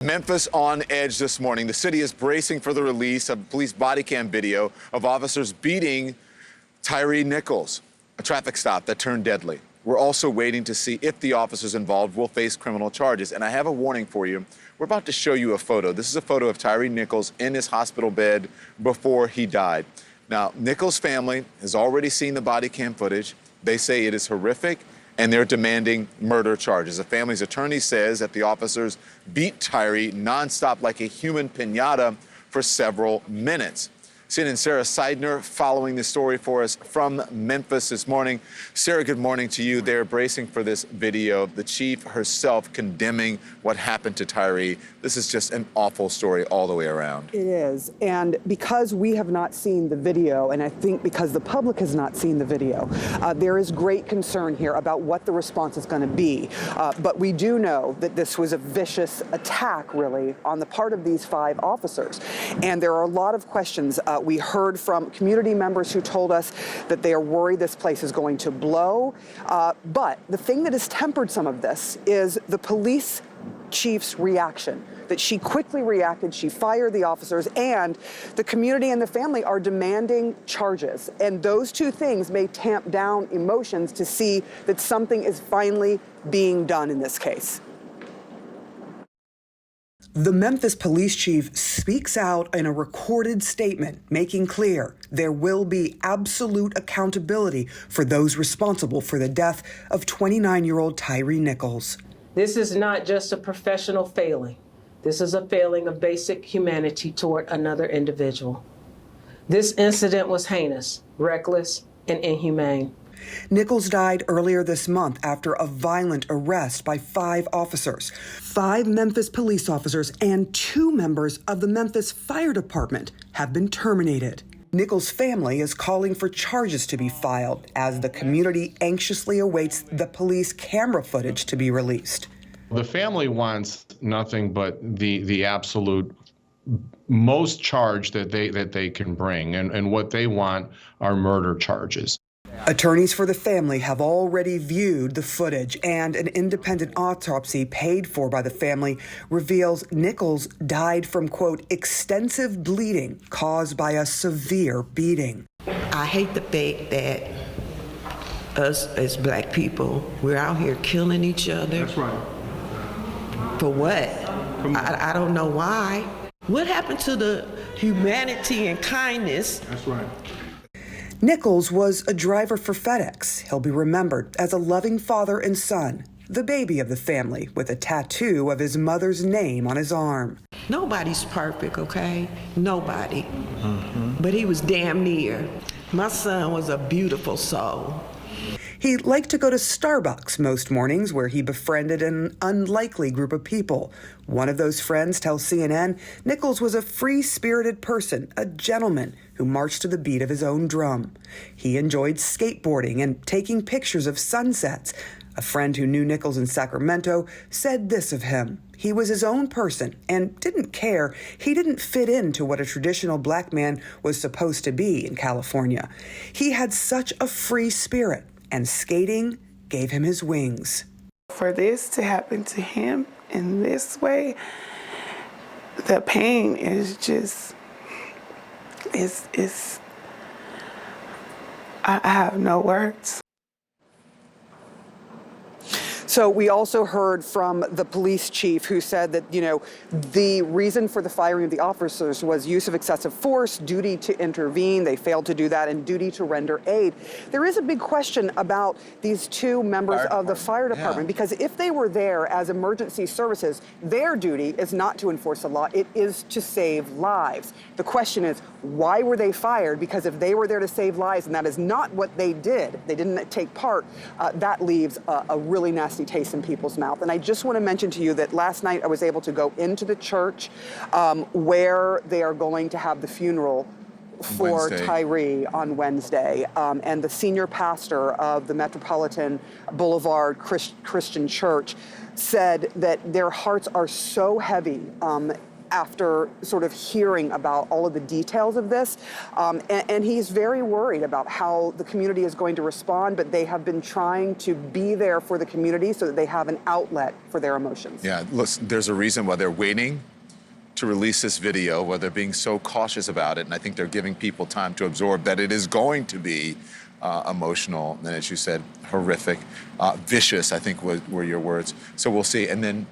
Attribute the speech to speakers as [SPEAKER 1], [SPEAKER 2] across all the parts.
[SPEAKER 1] Memphis on edge this morning. The city is bracing for the release of police body cam video of officers beating Tyre Nichols, a traffic stop that turned deadly. We're also waiting to see if the officers involved will face criminal charges. And I have a warning for you. We're about to show you a photo. This is a photo of Tyre Nichols in his hospital bed before he died. Now, Nichols' family has already seen the body cam footage. They say it is horrific, and they're demanding murder charges. The family's attorney says that the officers beat Tyre nonstop like a human piñata for several minutes. CNN's Sarah Seidner following this story for us from Memphis this morning. Sarah, good morning to you. They're bracing for this video. The chief herself condemning what happened to Tyre. This is just an awful story all the way around.
[SPEAKER 2] It is. And because we have not seen the video, and I think because the public has not seen the video, there is great concern here about what the response is going to be. But we do know that this was a vicious attack, really, on the part of these 5 officers. And there are a lot of questions. We heard from community members who told us that they are worried this place is going to blow. But the thing that has tempered some of this is the police chief's reaction, that she quickly reacted, she fired the officers, and the community and the family are demanding charges. And those two things may tamp down emotions to see that something is finally being done in this case. The Memphis police chief speaks out in a recorded statement, making clear there will be absolute accountability for those responsible for the death of 29-year-old Tyre Nichols.
[SPEAKER 3] This is not just a professional failing. This is a failing of basic humanity toward another individual. This incident was heinous, reckless, and inhumane.
[SPEAKER 2] Nichols died earlier this month after a violent arrest by 5 officers. 5 Memphis police officers and 2 members of the Memphis Fire Department have been terminated. Nichols' family is calling for charges to be filed as the community anxiously awaits the police camera footage to be released.
[SPEAKER 4] The family wants nothing but the absolute most charge that they can bring, and what they want are murder charges.
[SPEAKER 2] Attorneys for the family have already viewed the footage, and an independent autopsy paid for by the family reveals Nichols died from, quote, extensive bleeding caused by a severe beating.
[SPEAKER 5] I hate the fact that us as black people, we're out here killing each other.
[SPEAKER 6] That's right.
[SPEAKER 5] For what? I don't know why. What happened to the humanity and kindness?
[SPEAKER 6] That's right.
[SPEAKER 2] Nichols was a driver for FedEx. He'll be remembered as a loving father and son, the baby of the family, with a tattoo of his mother's name on his arm.
[SPEAKER 5] Nobody's perfect, okay? Nobody. But he was damn near. My son was a beautiful soul.
[SPEAKER 2] He liked to go to Starbucks most mornings, where he befriended an unlikely group of people. One of those friends tells CNN Nichols was a free-spirited person, a gentleman who marched to the beat of his own drum. He enjoyed skateboarding and taking pictures of sunsets. A friend who knew Nichols in Sacramento said this of him: he was his own person and didn't care. He didn't fit into what a traditional black man was supposed to be in California. He had such a free spirit, and skating gave him his wings.
[SPEAKER 7] For this to happen to him in this way, the pain is just, I have no words.
[SPEAKER 2] So we also heard from the police chief, who said that, the reason for the firing of the officers was use of excessive force, duty to intervene. They failed to do that, and duty to render aid. There is a big question about these 2 members of the fire department, because if they were there as emergency services, their duty is not to enforce the law. It is to save lives. The question is, why were they fired? Because if they were there to save lives, and that is not what they did, they didn't take part, that leaves a really nasty taste in people's mouth. And I just want to mention to you that last night I was able to go into the church where they are going to have the funeral for Tyre on Wednesday. And the senior pastor of the Metropolitan Boulevard Christian Church said that their hearts are so heavy after sort of hearing about all of the details of this. And he's very worried about how the community is going to respond, but they have been trying to be there for the community so that they have an outlet for their emotions.
[SPEAKER 1] Yeah, listen, there's a reason why they're waiting to release this video, why they're being so cautious about it. And I think they're giving people time to absorb that it is going to be emotional, and as you said, horrific, vicious, I think were your words. So we'll see. And then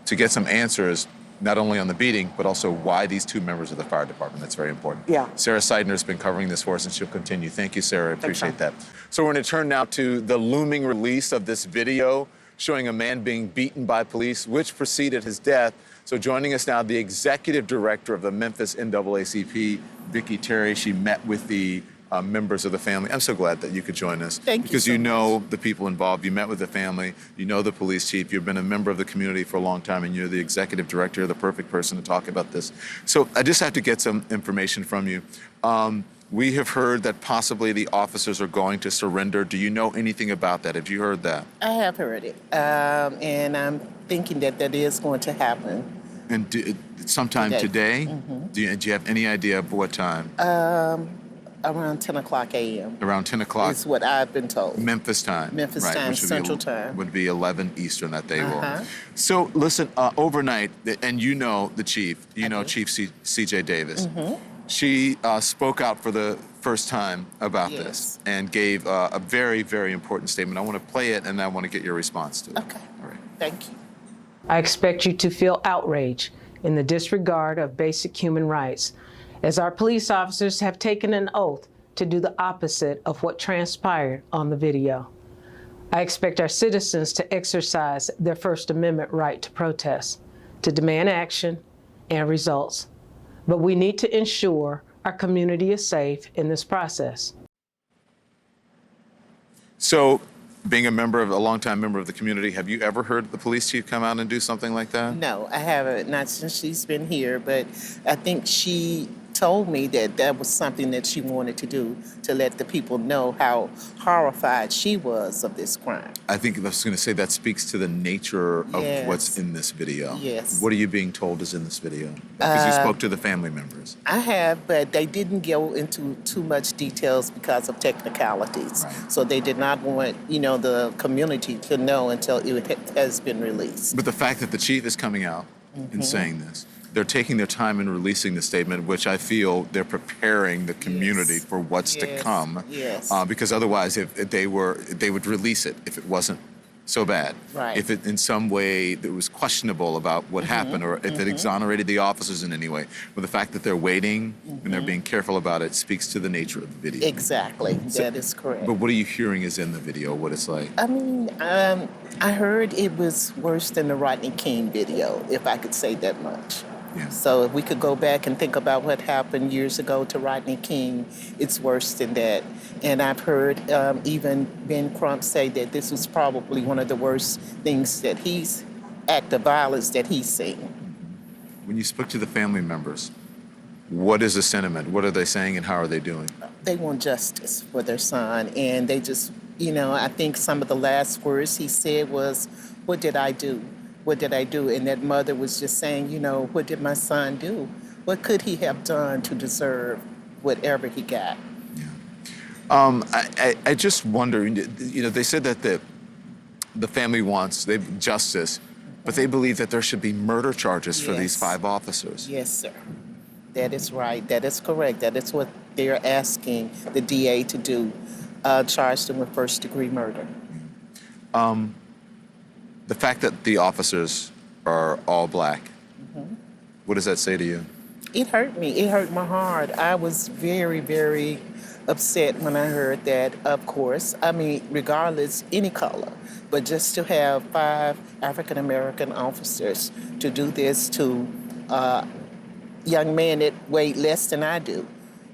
[SPEAKER 1] to get some answers, not only on the beating, but also why these two members of the fire department. That's very important.
[SPEAKER 2] Yeah.
[SPEAKER 1] Sarah Seidner's been covering this for us, and she'll continue. Thank you, Sarah. I
[SPEAKER 2] Thanks,
[SPEAKER 1] appreciate
[SPEAKER 2] Sean.
[SPEAKER 1] that. So we're going to turn now to the looming release of this video showing a man being beaten by police, which preceded his death. So joining us now, the executive director of the Memphis NAACP, Vicki Terry. She met with the members of the family. I'm so glad that you could join us.
[SPEAKER 6] Thank you
[SPEAKER 1] because
[SPEAKER 6] so
[SPEAKER 1] you know the people involved. You met with the family. You know the police chief. You've been a member of the community for a long time, and you're the executive director. You're the perfect person to talk about this. So I just have to get some information from you. We have heard that possibly the officers are going to surrender. Do you know anything about that? Have you heard that?
[SPEAKER 6] I have heard it, and I'm thinking that that is going to happen.
[SPEAKER 1] And sometime today?
[SPEAKER 6] Mm-hmm.
[SPEAKER 1] Do you have any idea of what time?
[SPEAKER 6] Around 10 o'clock a.m.
[SPEAKER 1] Around 10 o'clock?
[SPEAKER 6] is what I've been told.
[SPEAKER 1] Memphis time.
[SPEAKER 6] Memphis
[SPEAKER 1] right,
[SPEAKER 6] time,
[SPEAKER 1] which would
[SPEAKER 6] Central
[SPEAKER 1] be,
[SPEAKER 6] Time.
[SPEAKER 1] Would be 11 Eastern that they
[SPEAKER 6] Uh-huh.
[SPEAKER 1] will. So listen, overnight, and you know the chief, you know
[SPEAKER 6] do.
[SPEAKER 1] Chief C.J. Davis.
[SPEAKER 6] Mm-hmm.
[SPEAKER 1] She spoke out for the first time about
[SPEAKER 6] Yes.
[SPEAKER 1] this and gave a very, very important statement. I want to play it, and I want to get your response to it.
[SPEAKER 6] Okay.
[SPEAKER 1] All right.
[SPEAKER 6] Thank you.
[SPEAKER 3] I expect you to feel outrage in the disregard of basic human rights, as our police officers have taken an oath to do the opposite of what transpired on the video. I expect our citizens to exercise their First Amendment right to protest, to demand action and results. But we need to ensure our community is safe in this process.
[SPEAKER 1] So, being a longtime member of the community, have you ever heard the police chief come out and do something like that?
[SPEAKER 6] No, I haven't, not since she's been here, but I think she told me that that was something that she wanted to do to let the people know how horrified she was of this crime.
[SPEAKER 1] I think I was going to say that speaks to the nature of
[SPEAKER 6] Yes.
[SPEAKER 1] what's in this video.
[SPEAKER 6] Yes.
[SPEAKER 1] What are you being told is in this video? Because you spoke to the family members.
[SPEAKER 6] I have, but they didn't go into too much details because of technicalities.
[SPEAKER 1] Right.
[SPEAKER 6] So they did not want, the community to know until it has been released.
[SPEAKER 1] But the fact that the chief is coming out and saying this, they're taking their time in releasing the statement, which I feel they're preparing the community
[SPEAKER 6] Yes.
[SPEAKER 1] for what's to
[SPEAKER 6] Yes.
[SPEAKER 1] come.
[SPEAKER 6] Yes.
[SPEAKER 1] Because otherwise, if they would release it if it wasn't so bad.
[SPEAKER 6] Right.
[SPEAKER 1] If it in some way that was questionable about what happened, or if it exonerated the officers in any way. But the fact that they're waiting and they're being careful about it speaks to the nature of the video.
[SPEAKER 6] Exactly, that is correct.
[SPEAKER 1] But what are you hearing is in the video, what it's like?
[SPEAKER 6] I mean, I heard it was worse than the Rodney King video, if I could say that much.
[SPEAKER 1] Yeah.
[SPEAKER 6] So if we could go back and think about what happened years ago to Rodney King, it's worse than that. And I've heard even Ben Crump say that this was probably one of the worst things that act of violence that he's seen.
[SPEAKER 1] When you spoke to the family members, what is the sentiment? What are they saying and how are they doing?
[SPEAKER 6] They want justice for their son, and they just, I think some of the last words he said was, "What did I do? What did I do?" And that mother was just saying, what did my son do? What could he have done to deserve whatever he got?
[SPEAKER 1] I just wonder, they said that the family wants justice, but they believe that there should be murder charges for these
[SPEAKER 6] Yes.
[SPEAKER 1] 5 officers.
[SPEAKER 6] Yes, sir. That is right. That is correct. That is what they're asking the DA to do, charge them with first-degree murder.
[SPEAKER 1] The fact that the officers are all black, what does that say to you?
[SPEAKER 6] It hurt me. It hurt my heart. I was very, very upset when I heard that, of course. I mean, regardless, any color. But just to have 5 African-American officers to do this to a young man that weighed less than I do.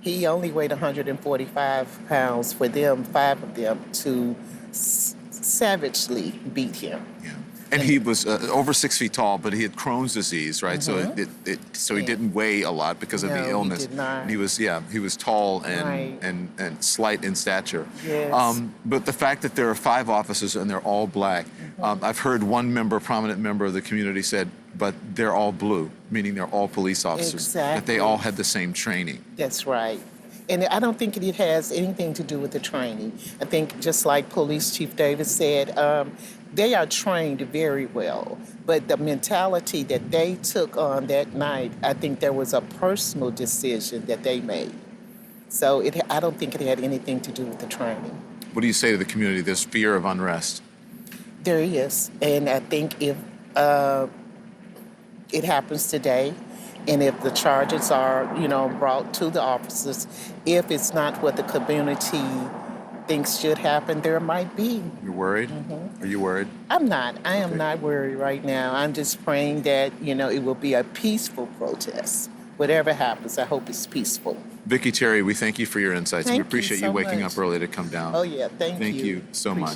[SPEAKER 6] He only weighed 145 pounds for them, 5 of them, to savagely beat him.
[SPEAKER 1] Yeah. And he was over 6 feet tall, but he had Crohn's disease, right? So he didn't weigh a lot because of
[SPEAKER 6] No,
[SPEAKER 1] the
[SPEAKER 6] he
[SPEAKER 1] illness.
[SPEAKER 6] did not.
[SPEAKER 1] And he was tall and
[SPEAKER 6] Right.
[SPEAKER 1] and slight in stature.
[SPEAKER 6] Yes.
[SPEAKER 1] But the fact that there are 5 officers and they're all black, I've heard one prominent member of the community said, but they're all blue, meaning they're all police officers. That they
[SPEAKER 6] Exactly.
[SPEAKER 1] all had the same training.
[SPEAKER 6] That's right. And I don't think it has anything to do with the training. I think just like Police Chief Davis said, they are trained very well. But the mentality that they took on that night, I think there was a personal decision that they made. So I don't think it had anything to do with the training.
[SPEAKER 1] What do you say to the community? There's fear of unrest.
[SPEAKER 6] There is. And I think if it happens today, and if the charges are, brought to the officers, if it's not what the community thinks should happen, there might be.
[SPEAKER 1] You're worried? Are you worried?
[SPEAKER 6] I'm not. I am
[SPEAKER 1] Okay.
[SPEAKER 6] not worried right now. I'm just praying that, it will be a peaceful protest. Whatever happens, I hope it's peaceful.
[SPEAKER 1] Vicki Terry, we thank you for your insights.
[SPEAKER 6] Thank
[SPEAKER 1] We
[SPEAKER 6] you
[SPEAKER 1] appreciate you
[SPEAKER 6] so
[SPEAKER 1] waking
[SPEAKER 6] much.
[SPEAKER 1] up early to come down.
[SPEAKER 6] Oh, yeah. Thank you.
[SPEAKER 1] Thank you so much.